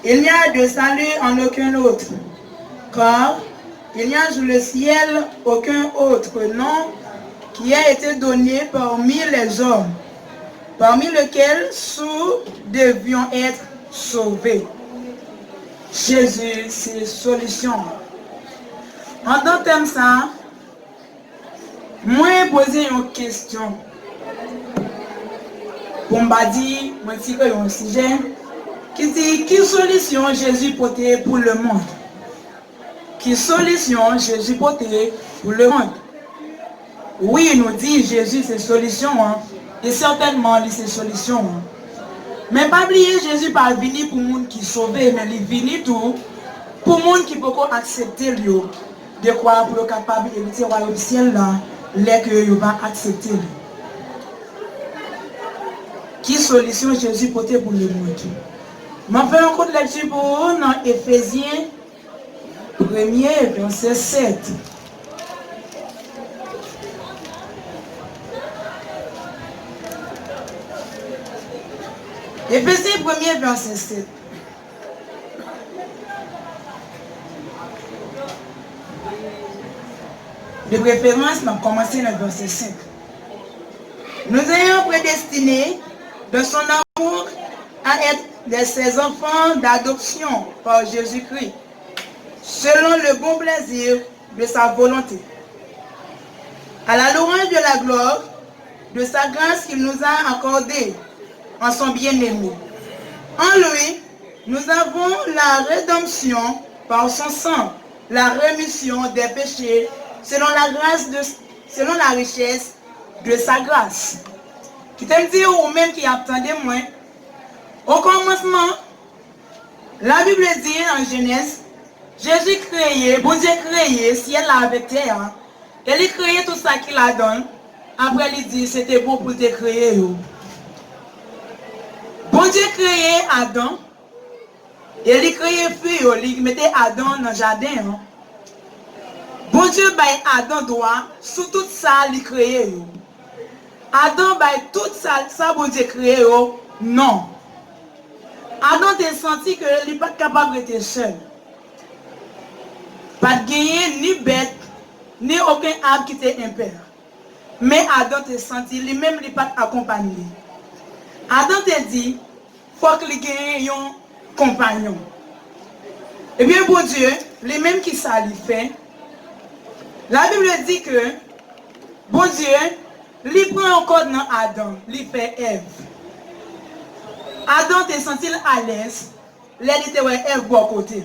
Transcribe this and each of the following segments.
Il n'y a de salut en aucun autre, car il n'y a sous le ciel aucun autre nom qui a été donné parmi les hommes, parmi lesquels nous devions être sauvés. Jésus, c'est solution. En tant que ça, moi, poser une question. Pour me dire, moi, si j'ai un sujet qui dit, quelle solution Jésus portait pour le monde? Quelle solution Jésus portait pour le monde? Oui, il nous dit Jésus, c'est solution. Hein? Et certainement, c'est solution. Hein? Mais pas oublier, Jésus pas venu pour le monde qui sauve, mais il est venu tout pour le monde qui peut accepter lui. De quoi pour le capable d'hériter le royaume ciel là, les que il va accepter. Qui solution Jésus portait pour le monde? Je vais faire un coup de lecture pour vous dans Éphésiens 1er, verset 7. Éphésiens 1er, verset 7. De préférence, on va commencer le verset 5. Nous ayons prédestiné de son amour à être ses enfants d'adoption par Jésus-Christ, selon le bon plaisir de sa volonté. À la louange de la gloire, de sa grâce qu'il nous a accordée en son bien-aimé. En lui, nous avons la rédemption par son sang, la rémission des péchés, selon la richesse de sa grâce. Qui te dit ou même qui attendait moins, au commencement, la Bible dit en Genèse, Jésus créé, bon Dieu créé, ciel avec terre, et il créé tout ça qu'il a donné. Après il dit, c'était bon pour te créer. Bon Dieu créé Adam, et il créé fille, il mettait Adam dans le jardin. Bon Dieu baille Adam droit, sous tout ça, il créé. Adam baille tout ça, bon Dieu créé. Non. Adam t'a senti qu'il n'est pas capable d'être seul. Pas de gagner ni bête, ni aucun arbre qui était impère. Mais Adam t'a senti, lui-même, il n'est pas accompagné. Adam t'a dit, il faut qu'il gagne un compagnon. Et bien, bon Dieu, lui-même qui ça lui fait, la Bible dit que, bon Dieu, lui prend encore dans Adam, lui fait Ève. Adam t'a senti à l'aise, là il était Ève à côté.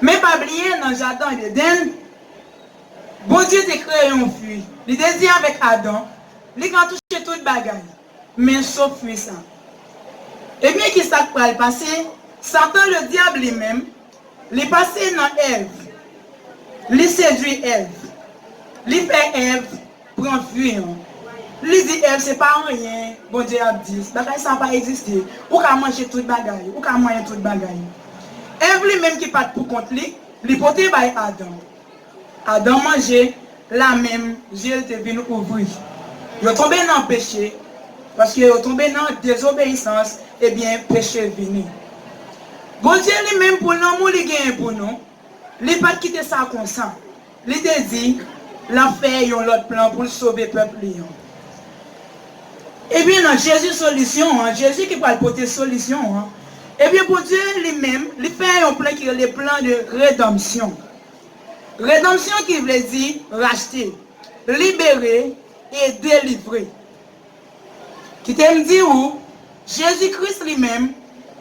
Mais pas oublier dans le jardin d'Éden, bon Dieu t'a créé un fruit. Il t'a dit avec Adam, il a touché toute bagaille, mais sauf fruit ça. Et bien qui s'est passé, Satan le diable lui-même, il est passé dans Ève. Il séduit Ève. Il fait Ève prend fruit. Il dit Ève, c'est pas rien. Bon Dieu a dit, ça n'a pas existé. Ou qu'à manger toute bagaille, ou qu'à manger toute bagaille. Ève lui-même qui part pour contre lui, il portait par Adam. Adam mangeait, la même, Dieu était venu ouvrir. Il est tombé dans le péché, parce qu'il est tombé dans la désobéissance, et bien, péché est venu. Bon Dieu lui-même, pour l'amour, il gagne pour nous. Il n'a pas quitté ça comme ça. Il a dit, la fait un autre plan pour sauver le peuple. Et bien, dans Jésus solution, Jésus qui peut apporter solution. Et bien, pour Dieu lui-même, il fait un plan qui est le plan de rédemption. Rédemption qui veut dire racheter, libérer et délivrer. Qui t'aime dire où Jésus-Christ lui-même,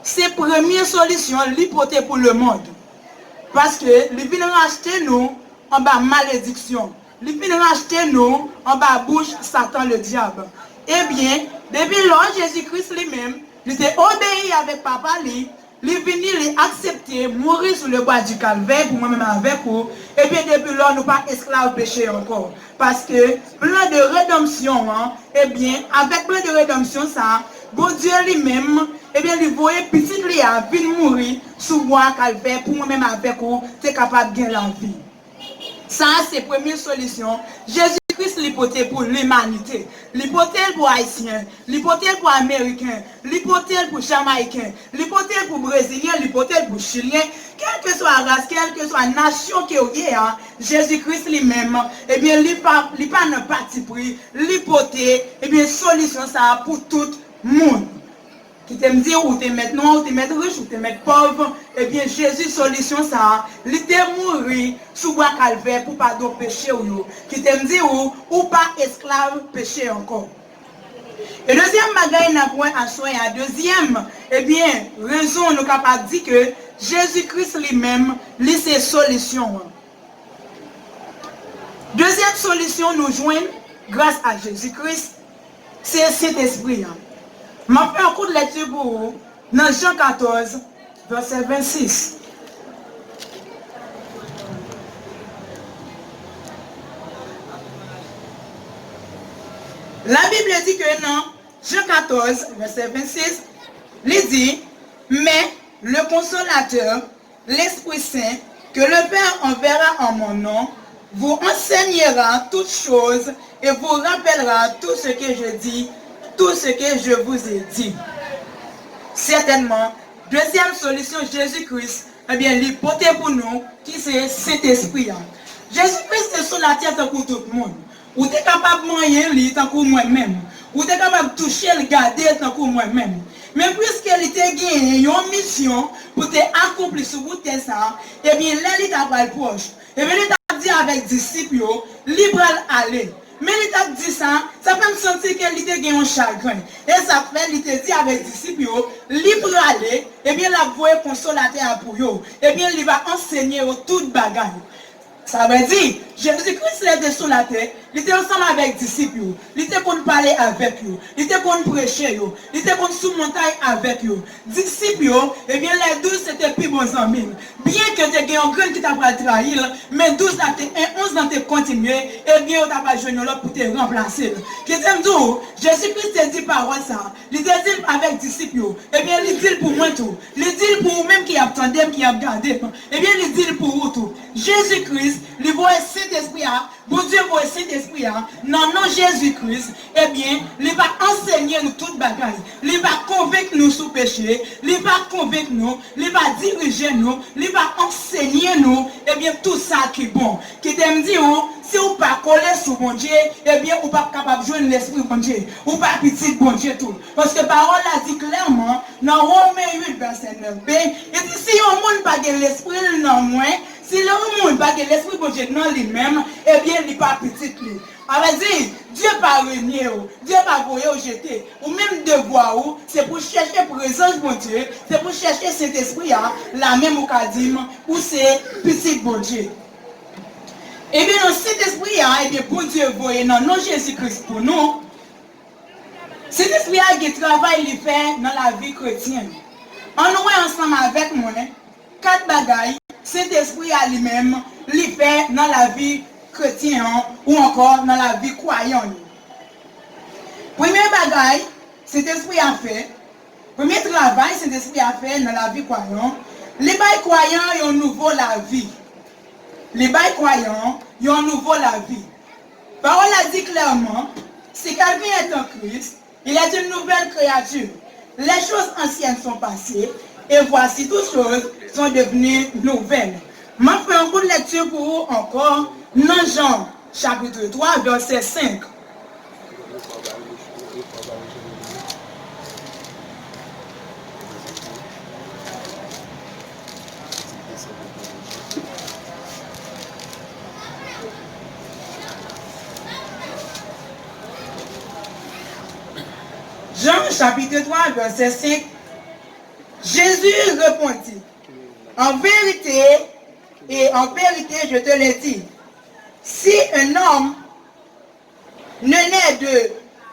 c'est la première solution qu'il porte pour le monde. Parce que il vient racheter nous en bas malédiction. Il vient racheter nous en bas bouche Satan le diable. Eh bien, depuis lors, Jésus-Christ lui-même, il était obéi avec papa lui, il est venu accepter, mourir sur le bois du calvaire pour moi-même avec vous. Et bien depuis lors, nous ne sommes pas esclaves péché encore. Parce que plein de rédemption, eh bien, avec plein de rédemption, ça, bon Dieu lui-même, eh bien, il voyait petit lui à venir mourir sous le bois calvaire pour moi-même avec vous, tu es capable de gagner la vie. Ça, c'est la première solution. Jésus-Christ l'hypothèse pour l'humanité, l'hypothèse pour Haïtiens, l'hypothèse pour Américains, l'hypothèse pour Jamaïcains, l'hypothèse pour Brésiliens, l'hypothèse pour Chiliens, quelle que soit la race, quelle que soit la nation qui est, hein, Jésus-Christ lui-même, eh bien, il pas un parti pris, l'hypothèse, eh bien, solution ça pour tout le monde. Qui te me dit ou te mettre noir, ou te mettre riche, ou te mettre pauvre, eh bien Jésus solution ça, il était mourir sous bois calvaire pour pardon péché ou qui te me dit ou pas esclave péché encore. Et deuxième bagaille n'a point à soigner, deuxième, eh bien raison nous capable dire que Jésus-Christ lui-même lui c'est solution. Deuxième solution nous joindre grâce à Jésus-Christ, c'est cet esprit. Je fais un coup de lecture pour vous dans Jean 14, verset 26. La Bible dit que non, Jean 14, verset 26, il dit, mais le consolateur, l'Esprit Saint, que le Père enverra en mon nom, vous enseignera toutes choses et vous rappellera tout ce que je dis, tout ce que je vous ai dit. Certainement, deuxième solution, Jésus-Christ, eh bien, l'hypothèse pour nous, qui c'est cet esprit. Jésus-Christ est sur la terre pour tout le monde. Ou tu es capable de manger, tant que moi-même. Ou tu es capable de toucher, le garder, tant que moi-même. Mais puisqu'il était gagné une mission pour t'accomplir sur vous ça, eh bien, là, il t'a pas le proche. Eh bien, il t'a dit avec disciples, libre aller. Mais il t'a dit ça, ça fait me sentir qu'il était gagné un chagrin. Et ça fait, il t'a dit avec disciples, libre aller, eh bien, la voie consolateur pour eux. Eh bien, il va enseigner toute bagaille. Ça veut dire, Jésus-Christ était sur la terre, il était ensemble avec les disciples, il était pour parler avec eux, il était pour prêcher, il était pour sous montagne avec eux. Disciples, eh bien les 12 c'était plus bons amis. Bien que tu aies un grand qui t'a pas trahi, mais 12 dans tes 11 dans tes continué, eh bien tu n'as pas joué l'autre pour te remplacer. Que t'aime tout, Jésus-Christ te dit parole ça, il te dit avec les disciples, eh bien il dit pour moi tout, il dit pour vous-même qui attendez, qui a gardé, eh bien il dit pour vous tout. Jésus-Christ, il voit Saint-Esprit, bon Dieu voit Saint-Esprit, non, non, Jésus-Christ, eh bien, il va enseigner nous toute bagaille, il va convaincre nous sous péché, il va convaincre nous, il va diriger nous, il va enseigner nous, eh bien, tout ça qui est bon. Qui t'aime dire, si vous ne pas coller sur bon Dieu, eh bien, vous ne pas capable de joindre l'esprit bon Dieu, ou pas petit bon Dieu tout. Parce que la parole a dit clairement, dans Romains 8, verset 9b, et si on ne pas de l'esprit, non moins, si le monde n'a pas l'esprit de Dieu dans lui-même, eh bien, il n'est pas petit. Alors, Dieu n'a pas régné, Dieu n'a pas voyé ou jeté. Ou même devoir, c'est pour chercher présence de Dieu, c'est pour chercher cet esprit, la même au Kadim, ou c'est petit bon Dieu. Eh bien, dans cet esprit, eh bien, pour Dieu voyé, non, non Jésus-Christ pour nous. Cet esprit qui travaille, il fait dans la vie chrétienne. On est ensemble avec moi, 4 bagailles. Cet esprit à lui-même, lui fait dans la vie chrétienne ou encore dans la vie croyante. Premier bagaille, cet esprit a fait. Premier travail, cet esprit a fait dans la vie croyante. Les bails croyants, ils ont nouveau la vie. Les bails croyants, ils ont nouveau la vie. Parole a dit clairement, si quelqu'un est en Christ, il est une nouvelle créature. Les choses anciennes sont passées. Et voici toutes choses sont devenues nouvelles. Je fais un coup de lecture pour vous encore dans Jean chapitre 3 verset 5. Jean chapitre 3 verset 5. Jésus répondit, en vérité, je te le dis, si un homme ne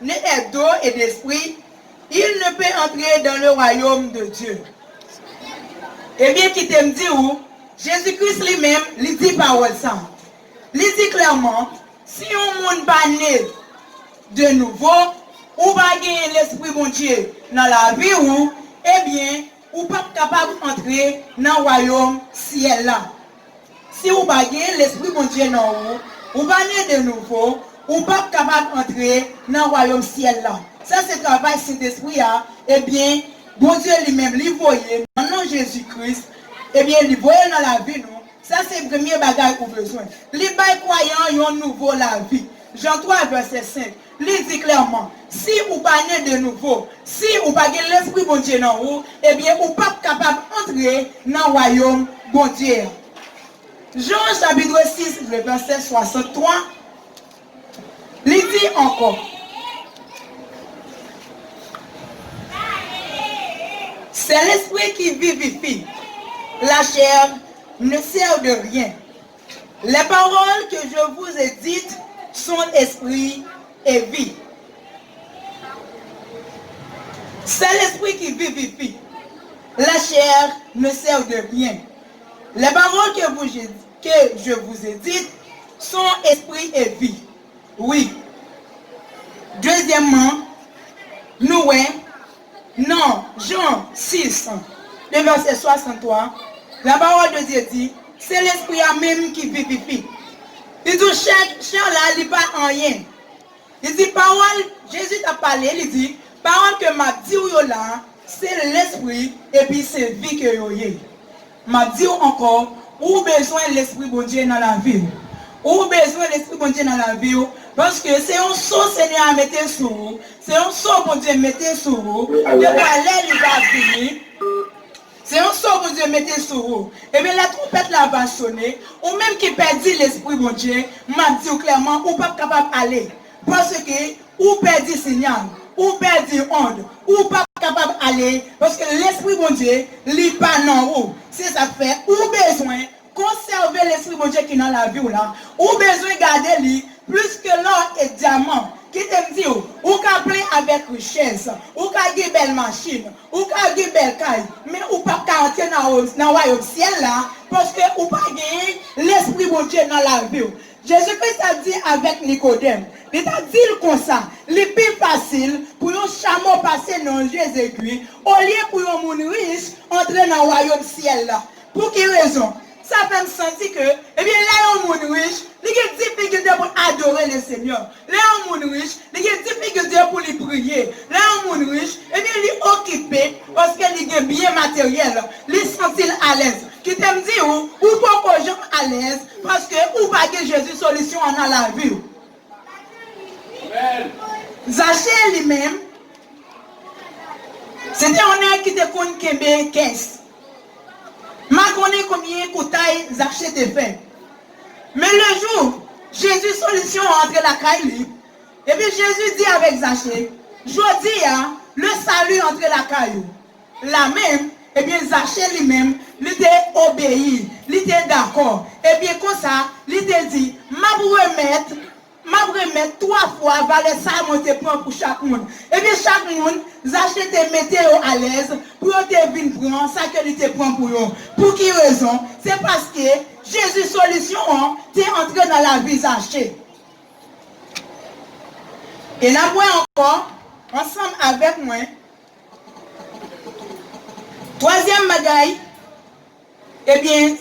naît d'eau et d'esprit, il ne peut entrer dans le royaume de Dieu. Eh bien, qui t'aime dit où, Jésus-Christ lui-même, il dit parole ça. Il dit clairement, si on ne pas né de nouveau, ou pas gagner l'esprit bon Dieu dans la vie où, eh bien, ou pas capable d'entrer dans le royaume ciel là. Si vous pas l'esprit bon Dieu non ou pas né de nouveau, ou pas capable d'entrer dans le royaume ciel là. Ça c'est le travail Saint-Esprit. Eh bien, bon Dieu lui-même, lui voyait, dans le nom de Jésus-Christ, eh bien, lui voyait dans la vie, nous. Ça c'est le premier bagage qu'on a besoin. Les croyants ont un nouveau la vie. Jean 3, verset 5. Il dit clairement, si vous pas né de nouveau, si vous pas l'esprit bon Dieu dans vous, eh bien, vous pas capable d'entrer dans le royaume bon Dieu. Jean chapitre 6, le verset 63, il dit encore, c'est l'esprit qui vivifie, la chair ne sert de rien. Les paroles que je vous ai dites sont esprit et vie. C'est l'esprit qui vivifie. La chair ne sert de rien. Les paroles que je vous ai dites sont esprit et vie. Oui. Deuxièmement, nous, non, Jean 6, le verset 63, la parole de Dieu dit, c'est l'esprit même qui vivifie. Il dit, chair là, il n'y a pas rien. Il dit, parole, Jésus t'a parlé, il dit, parole que m'a dit là, c'est l'esprit et puis c'est vie que vous avez. M'a dit encore, ou besoin de l'esprit bon Dieu dans la vie. Ou besoin de l'esprit bon Dieu dans la vie. Parce que c'est un saut Seigneur à mettre sur vous. C'est un saut bon Dieu à mettre sur vous. De l'air, il va venir. C'est un saut bon Dieu à mettre sur vous. Et bien la trompette là va sonner. Ou même qui perdit l'esprit bon Dieu, m'a dit clairement, ou pas capable d'aller. Parce que, ou perdit signal, ou perdit onde, ou pas capable d'aller. Parce que l'esprit bon Dieu, il pas non haut. C'est ça fait, ou besoin conserver l'esprit bon Dieu qui est dans la vie là, ou besoin garder lui plus que l'or et diamant. Qui te dit, ou qu'à plein avec richesse, ou qu'à gagner belle machine, ou qu'à gagner belle caille, mais ou pas qu'à entrer dans le royaume ciel là, parce que ou pas gagner l'esprit bon Dieu dans la vie. Jésus-Christ a dit avec Nicodème, il a dit comme ça, le plus facile pour un chameau passer dans Jésus-Christ, au lieu pour un monde riche entrer dans le royaume ciel là. Pour quelle raison? Ça fait me sentir que, eh bien là, un monde riche, il y a des difficultés pour adorer le Seigneur. Là, un monde riche, il y a des difficultés pour lui prier. Là, un monde riche, eh bien, il est occupé parce qu'il a bien matériel. Il est senti à l'aise. Qui t'aime dire, ou pas que gens à l'aise, parce que ou pas que Jésus solution en a la vie. Zachée lui-même, c'était un qui te connaît Kembe 15. Je connais combien de coutailles Zachée te fait. Mais le jour, Jésus solution entre la caille. Et puis Jésus dit avec Zachée, je dis, le salut entre la caille. La même, et bien Zachée lui-même, il était obéi, il était d'accord. Et bien comme ça, il était dit, je remettre 3 fois valer ça monter pour chaque monde. Et bien chaque monde, Zachée te mettait à l'aise pour te venir prendre ça que il te prend pour eux. Pour quelle raison? C'est parce que Jésus solution, tu es entré dans la vie Zachée. Et là, moi encore, ensemble avec moi, troisième bagaille, eh bien,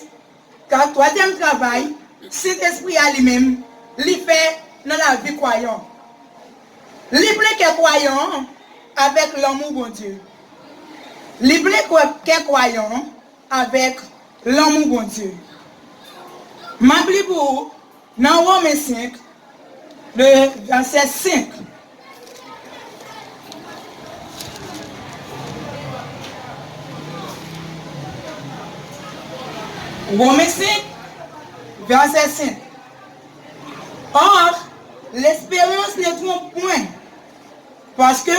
troisième travail, Saint-Esprit à lui-même, il fait dans la vie croyante. Il plaît que croyant avec l'amour bon Dieu. Il plaît que croyant avec l'amour bon Dieu. M'abli pour dans Romains 5, le verset 5. Romains 5, verset 5. Or, l'espérance ne trompe point, parce que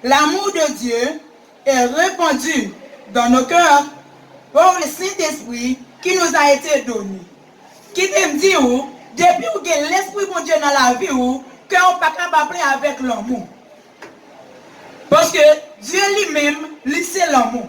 l'amour de Dieu est répandu dans nos cœurs par le Saint-Esprit qui nous a été donné. Qui te dit, depuis que l'Esprit de Dieu dans la vie, que on ne peut pas capable avec l'amour. Parce que Dieu lui-même, c'est l'amour.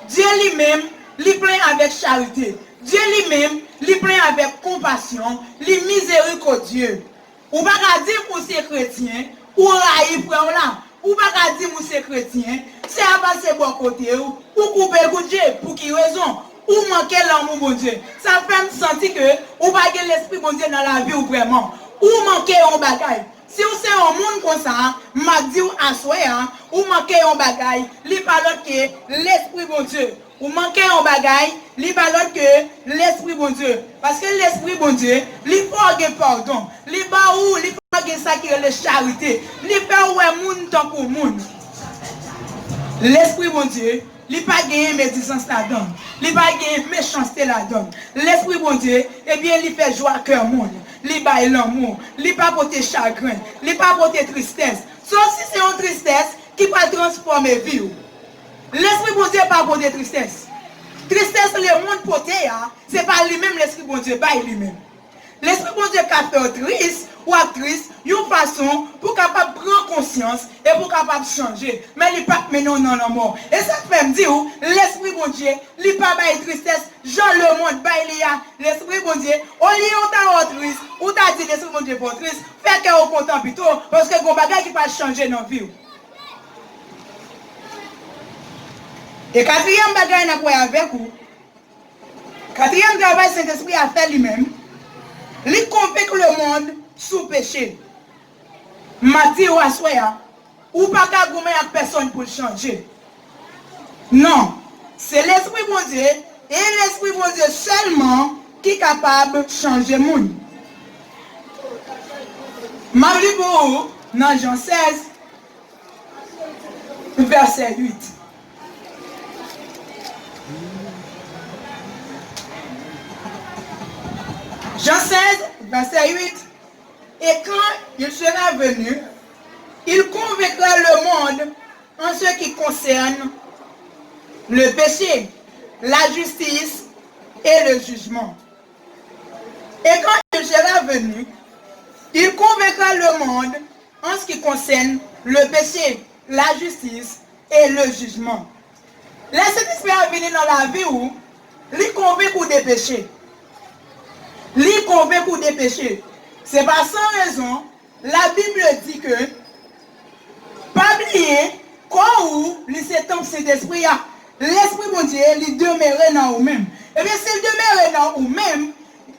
Dieu lui-même, il plein avec charité. Dieu lui-même, il plein avec compassion, il miséricordieux. Ou pas dire que c'est chrétien, ou raïf là, ou pas dire que c'est chrétien, c'est à passer bon côté, ou couper le Dieu, pour qui raison, ou manquer l'amour bon Dieu. Ça fait me sentir que, ou pas l'esprit bon Dieu dans la vie, ou vraiment, ou manquer un bagaille. Si vous c'est un monde comme ça, m'a dit à soi, ou manquez un bagaille, li pas l'autre que l'esprit bon Dieu. Ou manquez un bagaille, li pas l'autre que l'esprit bon Dieu. Parce que l'esprit bon Dieu, li faut que pardon. Li ba ou, li faut que ça qui est la charité. Li fait ouais moun tant pour moun. L'esprit bon Dieu, il pas gagné médisance là-dedans. Il pas gagné méchanceté là-dedans. L'esprit bon Dieu, eh bien, il fait joie à cœur monde. Il baille l'amour. Il pas porter chagrin. Il pas porter tristesse. Sauf si c'est une tristesse qui va transformer vie. L'esprit bon Dieu pas porter tristesse. Tristesse, le monde porté, c'est pas lui-même l'esprit bon Dieu, pas lui-même. L'esprit bon Dieu qui a fait triste ou actrice, une façon pour capable prendre conscience et pour capable changer. Mais il pas mener non non mort. Et ça fait me dire l'esprit bon Dieu, il pas bail tristesse, Jean le monde bail l'esprit bon Dieu, au lieu ta triste, ou ta dit l'esprit bon Dieu pour triste, fait que au content plutôt parce que gon bagage qui pas changer dans vie. Et quatrième bagage n'a quoi avec vous. Quatrième travail Saint-Esprit a fait lui-même. Il convainc le monde sous péché. M'a dit ou assoya, ou pas qu'à gommer à personne pour changer. Non, c'est l'esprit bon Dieu et l'esprit bon Dieu seulement qui est capable de changer le monde. M'a dit pour vous, dans Jean 16, verset 8. Jean 16, verset 8. Et quand il sera venu, il convaincra le monde en ce qui concerne le péché, la justice et le jugement. Et quand il sera venu, il convaincra le monde en ce qui concerne le péché, la justice et le jugement. Laissez l'esprit venir dans la vie où il convainc des péchés. Il convainc des péchés. C'est pas sans raison, la Bible dit que, pas oublier, quand où, c'est un Saint-Esprit, l'Esprit bon Dieu, il demeure dans vous-même. Et bien, s'il demeure dans vous-même,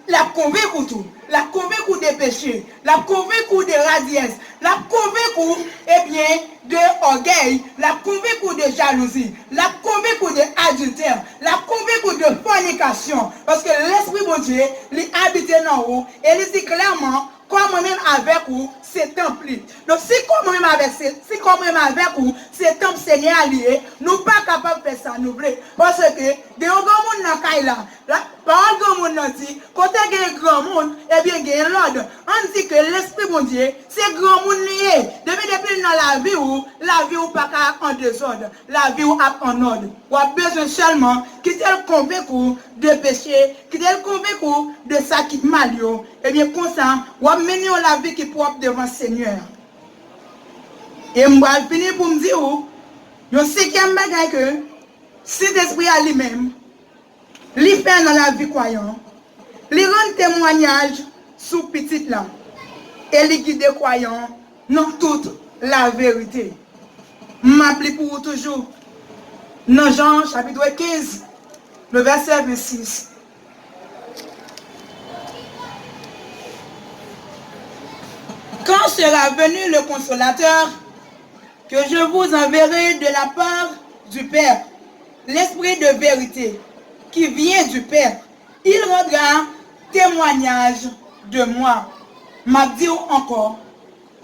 la convainc tout. La convainc des péchés, la convainc de radiesse, la convainc, eh bien, de orgueil, la convainc de jalousie, la convainc de adultère, la convainc de fornication. Parce que l'Esprit bon Dieu, il habite dans vous et il dit clairement, comme moi-même avec vous, c'est temple. Donc, si comme moi-même avec vous, c'est temple Seigneur allié, nous pas capables de faire ça, nous voulons. Parce que, de un grand monde dans le là, la parole grand monde dit, quand il y a un grand monde, eh bien, il y a l'ordre. On dit que l'Esprit bon Dieu, c'est grand monde lié. Depuis dans la vie ou pas en désordre, la vie ou en ordre. Ou a besoin seulement qui te convaincu de péché, qui te convaincu de ça qui est mal. Eh bien, comme ça, ou a mené la vie qui est propre devant le Seigneur. Et je vais finir pour me dire, le cinquième bagage que cet esprit à lui-même, il fait dans la vie croyante, il rend témoignage sous petite là, et il guide les croyants dans toute la vérité. Je m'appelle pour vous toujours, dans Jean chapitre 15, le verset 26. Quand sera venu le consolateur, que je vous enverrai de la part du Père, l'Esprit de vérité, qui vient du Père, il rendra témoignage de moi. M'a dit encore,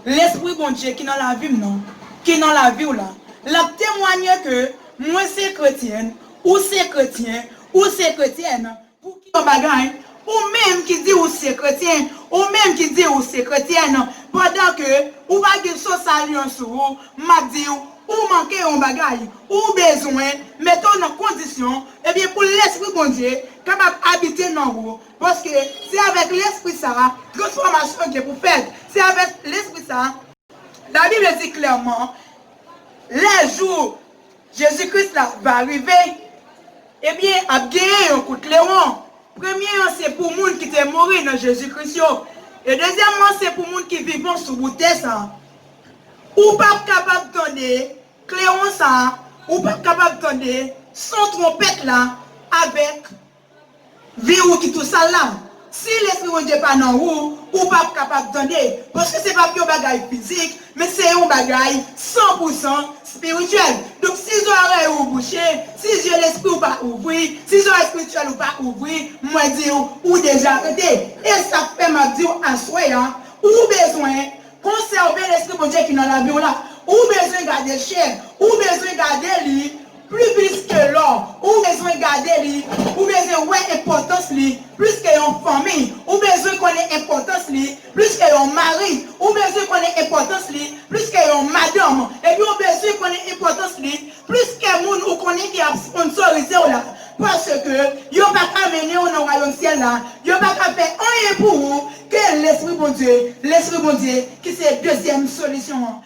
l'Esprit bon Dieu qui est dans la vie, non, qui est dans la vie là, la témoigne que moi c'est chrétienne, ou c'est chrétien, ou c'est chrétienne, pour qui on bagaille, ou même qui dit ou c'est chrétien, ou même qui dit ou c'est chrétienne, pendant que ou va dire ça alliance ou m'a dit ou manquer un bagaille, ou besoin, mettons en condition, et bien pour l'Esprit bon Dieu, capable d'habiter dans vous. Parce que c'est avec l'Esprit ça, transformation que vous faites, c'est avec l'Esprit ça, la Bible dit clairement, les jours Jésus-Christ va arriver, eh bien, à gagner un coup de léon. Premièrement, c'est pour les gens qui sont morts dans Jésus-Christ. Et deuxièmement, c'est pour les gens qui vivent sur la terre. Ou pas capable de donner Cléon ça, ou pas capable de donner son trompette là, avec vie ou qui tout ça là. si l'esprit de Dieu pas dans vous, ou pas capable d'entendre, parce que c'est pas un bagage physique, mais c'est un bagage 100% spirituel. Donc si vous oreilles ou bouché, si Dieu l'esprit ou pas ouvrir, si vous oreilles spirituel ou pas ouvrir, moi dire ou déjà arrêté. Et ça fait m'a dire à soi, ou besoin conserver l'esprit de Dieu qui est dans la vie là, ou besoin garder cher, ou besoin garder lui plus que l'or, ou besoin garder lui, ou besoin ouais importance lui, plus que une famille, ou besoin qu'on ait importance lui, plus que un mari, ou besoin qu'on ait importance lui, plus que une madame, et puis on besoin qu'on ait importance lui, plus que moun ou qu'on ait qui a sponsorisé là, parce que yo pas qu'à mener au royaume ciel là, yo pas qu'à faire rien pour vous que l'esprit bon Dieu qui c'est deuxième solution.